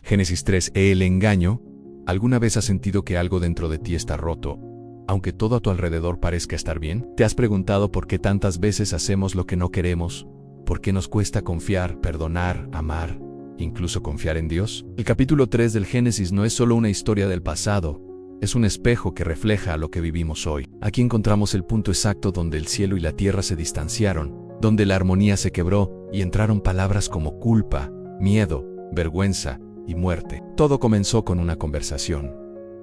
Génesis 3. El engaño. ¿Alguna vez has sentido que algo dentro de ti está roto, aunque todo a tu alrededor parezca estar bien? ¿Te has preguntado por qué tantas veces hacemos lo que no queremos? ¿Por qué nos cuesta confiar, perdonar, amar, incluso confiar en Dios? El capítulo 3 del Génesis no es solo una historia del pasado, es un espejo que refleja lo que vivimos hoy. Aquí encontramos el punto exacto donde el cielo y la tierra se distanciaron, donde la armonía se quebró y entraron palabras como culpa, miedo, vergüenza y muerte. Todo comenzó con una conversación,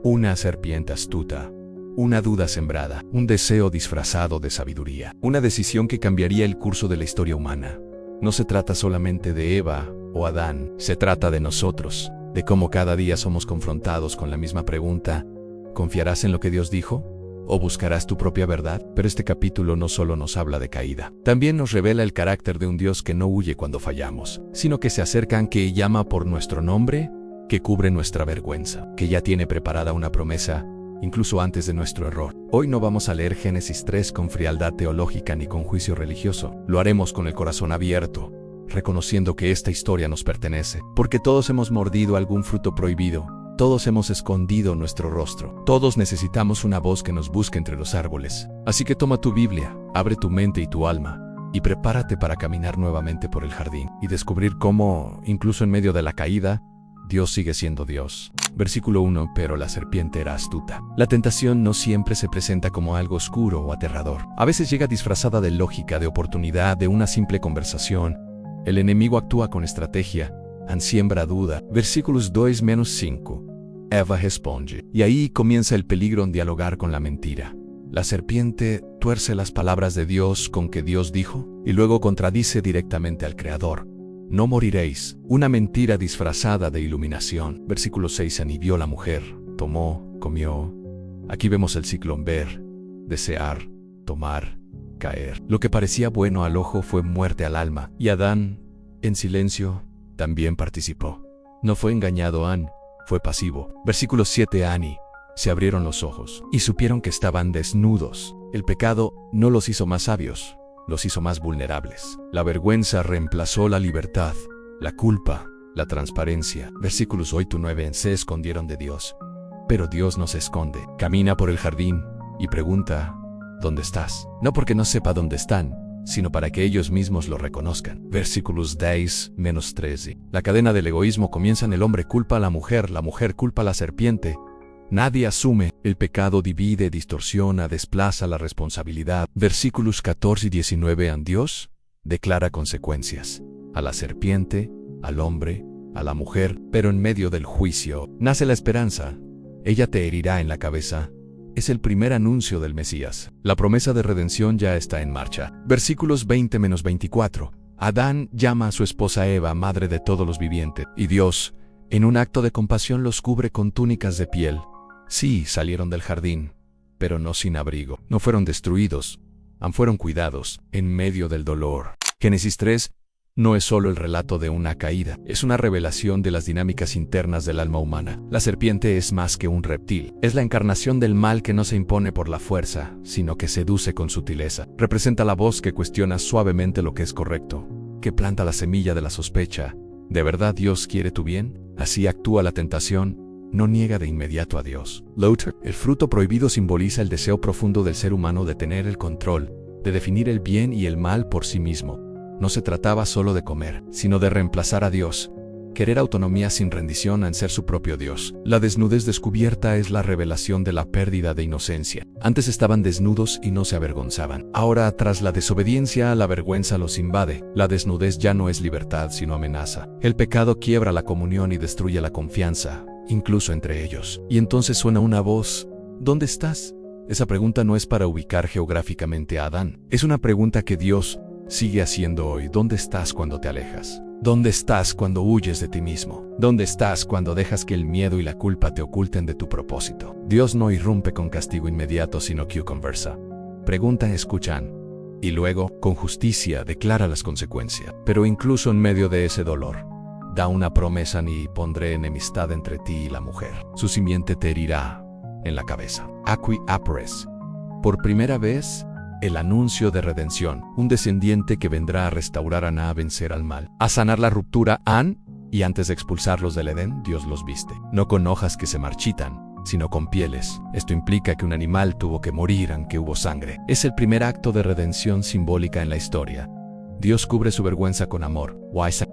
una serpiente astuta, una duda sembrada, un deseo disfrazado de sabiduría, una decisión que cambiaría el curso de la historia humana. No se trata solamente de Eva o Adán, se trata de nosotros, de cómo cada día somos confrontados con la misma pregunta: ¿confiarás en lo que Dios dijo? ¿O buscarás tu propia verdad? Pero este capítulo no solo nos habla de caída, también nos revela el carácter de un Dios que no huye cuando fallamos, sino que se acerca, que llama por nuestro nombre, que cubre nuestra vergüenza, que ya tiene preparada una promesa, incluso antes de nuestro error. Hoy no vamos a leer Génesis 3 con frialdad teológica ni con juicio religioso. Lo haremos con el corazón abierto, reconociendo que esta historia nos pertenece, porque todos hemos mordido algún fruto prohibido. Todos hemos escondido nuestro rostro. Todos necesitamos una voz que nos busque entre los árboles. Así que toma tu Biblia, abre tu mente y tu alma, y prepárate para caminar nuevamente por el jardín y descubrir cómo, incluso en medio de la caída, Dios sigue siendo Dios. Versículo 1. Pero la serpiente era astuta. La tentación no siempre se presenta como algo oscuro o aterrador. A veces llega disfrazada de lógica, de oportunidad, de una simple conversación. El enemigo actúa con estrategia, siembra duda. Versículos 2-5. Eva responde. Y ahí comienza el peligro en dialogar con la mentira. La serpiente tuerce las palabras de Dios con que Dios dijo, y luego contradice directamente al Creador. No moriréis. Una mentira disfrazada de iluminación. Versículo 6. Y vio la mujer, tomó, comió. Aquí vemos el ciclo: ver, desear, tomar, caer. Lo que parecía bueno al ojo fue muerte al alma. Y Adán, en silencio, también participó. No fue engañado fue pasivo. Versículo 7. Se abrieron los ojos y supieron que estaban desnudos. El pecado no los hizo más sabios, los hizo más vulnerables. La vergüenza reemplazó la libertad, la culpa, la transparencia. Versículos 8-9. Se escondieron de Dios, pero Dios no se esconde. Camina por el jardín y pregunta: ¿dónde estás? No porque no sepa dónde están, sino para que ellos mismos lo reconozcan. Versículos 10-13. La cadena del egoísmo comienza en el hombre culpa a la mujer culpa a la serpiente. Nadie asume. El pecado divide, distorsiona, desplaza la responsabilidad. Versículos 14-19. Dios declara consecuencias a la serpiente, al hombre, a la mujer, pero en medio del juicio nace la esperanza. Ella te herirá en la cabeza. Es el primer anuncio del Mesías. La promesa de redención ya está en marcha. Versículos 20-24. Adán llama a su esposa Eva madre de todos los vivientes, y Dios, en un acto de compasión, los cubre con túnicas de piel. Sí, salieron del jardín, pero no sin abrigo. No fueron destruidos, fueron cuidados en medio del dolor. Génesis 3 no es solo el relato de una caída, es una revelación de las dinámicas internas del alma humana. La serpiente es más que un reptil, es la encarnación del mal que no se impone por la fuerza, sino que seduce con sutileza. Representa la voz que cuestiona suavemente lo que es correcto, que planta la semilla de la sospecha. ¿De verdad Dios quiere tu bien? Así actúa la tentación, no niega de inmediato a Dios. Luther, el fruto prohibido simboliza el deseo profundo del ser humano de tener el control, de definir el bien y el mal por sí mismo. No se trataba solo de comer, sino de reemplazar a Dios. Querer autonomía sin rendición en ser su propio Dios. La desnudez descubierta es la revelación de la pérdida de inocencia. Antes estaban desnudos y no se avergonzaban. Ahora, tras la desobediencia, la vergüenza los invade. La desnudez ya no es libertad, sino amenaza. El pecado quiebra la comunión y destruye la confianza, incluso entre ellos. Y entonces suena una voz: ¿dónde estás? Esa pregunta no es para ubicar geográficamente a Adán. Es una pregunta que Dios sigue haciendo hoy. ¿Dónde estás cuando te alejas? ¿Dónde estás cuando huyes de ti mismo? ¿Dónde estás cuando dejas que el miedo y la culpa te oculten de tu propósito? Dios no irrumpe con castigo inmediato, sino que conversa. Pregunta, escuchan, y luego, con justicia, declara las consecuencias. Pero incluso en medio de ese dolor, da una promesa: ni pondré enemistad entre ti y la mujer. Su simiente te herirá en la cabeza. Acqui apres. Por primera vez, el anuncio de redención, un descendiente que vendrá a restaurar a vencer al mal, a sanar la ruptura Y antes de expulsarlos del Edén, Dios los viste. No con hojas que se marchitan, sino con pieles. Esto implica que un animal tuvo que morir aunque hubo sangre. Es el primer acto de redención simbólica en la historia. Dios cubre su vergüenza con amor.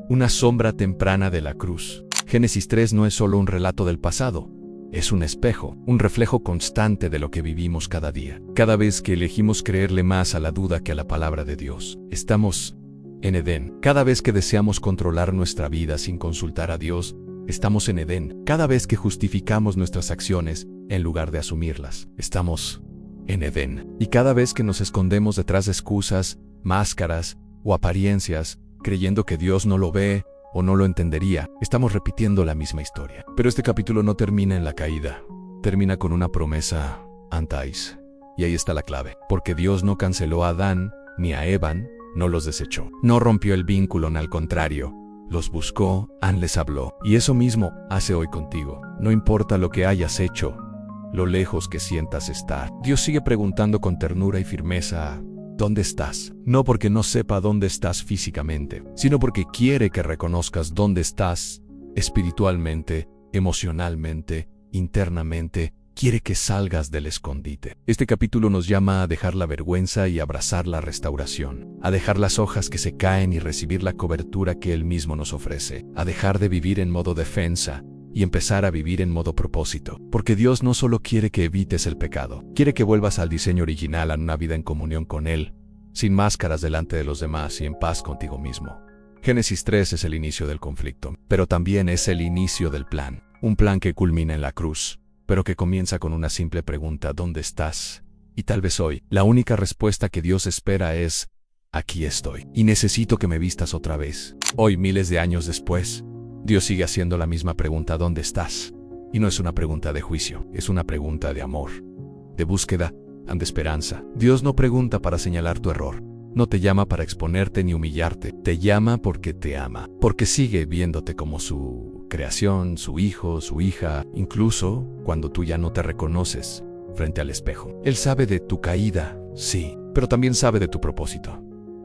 Una sombra temprana de la cruz. Génesis 3 no es solo un relato del pasado. Es un espejo, un reflejo constante de lo que vivimos cada día. Cada vez que elegimos creerle más a la duda que a la palabra de Dios, estamos en Edén. Cada vez que deseamos controlar nuestra vida sin consultar a Dios, estamos en Edén. Cada vez que justificamos nuestras acciones en lugar de asumirlas, estamos en Edén. Y cada vez que nos escondemos detrás de excusas, máscaras o apariencias, creyendo que Dios no lo ve o no lo entendería, estamos repitiendo la misma historia. Pero este capítulo no termina en la caída. Termina con una promesa antais. Y ahí está la clave. Porque Dios no canceló a Adán ni a Evan, no los desechó. No rompió el vínculo, al contrario. Los buscó, les habló. Y eso mismo hace hoy contigo. No importa lo que hayas hecho, lo lejos que sientas estar. Dios sigue preguntando con ternura y firmeza: ¿dónde estás? No porque no sepa dónde estás físicamente, sino porque quiere que reconozcas dónde estás espiritualmente, emocionalmente, internamente. Quiere que salgas del escondite. Este capítulo nos llama a dejar la vergüenza y abrazar la restauración, a dejar las hojas que se caen y recibir la cobertura que Él mismo nos ofrece, a dejar de vivir en modo defensa y empezar a vivir en modo propósito. Porque Dios no solo quiere que evites el pecado, quiere que vuelvas al diseño original, a una vida en comunión con Él, sin máscaras delante de los demás y en paz contigo mismo. Génesis 3 es el inicio del conflicto, pero también es el inicio del plan. Un plan que culmina en la cruz, pero que comienza con una simple pregunta: ¿dónde estás? Y tal vez hoy, la única respuesta que Dios espera es: aquí estoy, y necesito que me vistas otra vez. Hoy, miles de años después, Dios sigue haciendo la misma pregunta: ¿dónde estás? Y no es una pregunta de juicio, es una pregunta de amor, de búsqueda, de esperanza. Dios no pregunta para señalar tu error, no te llama para exponerte ni humillarte, te llama porque te ama, porque sigue viéndote como su creación, su hijo, su hija, incluso cuando tú ya no te reconoces frente al espejo. Él sabe de tu caída, sí, pero también sabe de tu propósito.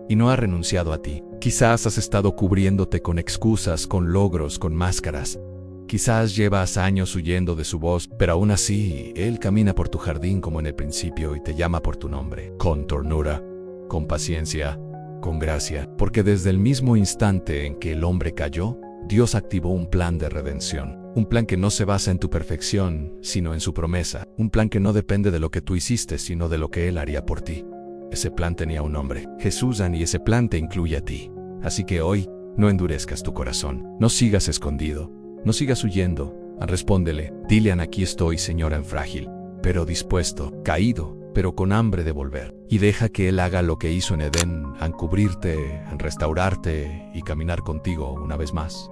Y no ha renunciado a ti. Quizás has estado cubriéndote con excusas, con logros, con máscaras. Quizás llevas años huyendo de su voz, pero aún así, Él camina por tu jardín como en el principio y te llama por tu nombre, con ternura, con paciencia, con gracia. Porque desde el mismo instante en que el hombre cayó, Dios activó un plan de redención. Un plan que no se basa en tu perfección, sino en su promesa. Un plan que no depende de lo que tú hiciste, sino de lo que Él haría por ti. Ese plan tenía un nombre, Jesús, y ese plan te incluye a ti. Así que hoy, no endurezcas tu corazón. No sigas escondido. No sigas huyendo. Respóndele: dile: aquí estoy, Señora, en frágil, pero dispuesto, caído, pero con hambre de volver. Y deja que Él haga lo que hizo en Edén, cubrirte, restaurarte y caminar contigo una vez más.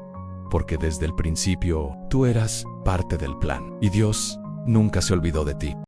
Porque desde el principio, tú eras parte del plan. Y Dios nunca se olvidó de ti.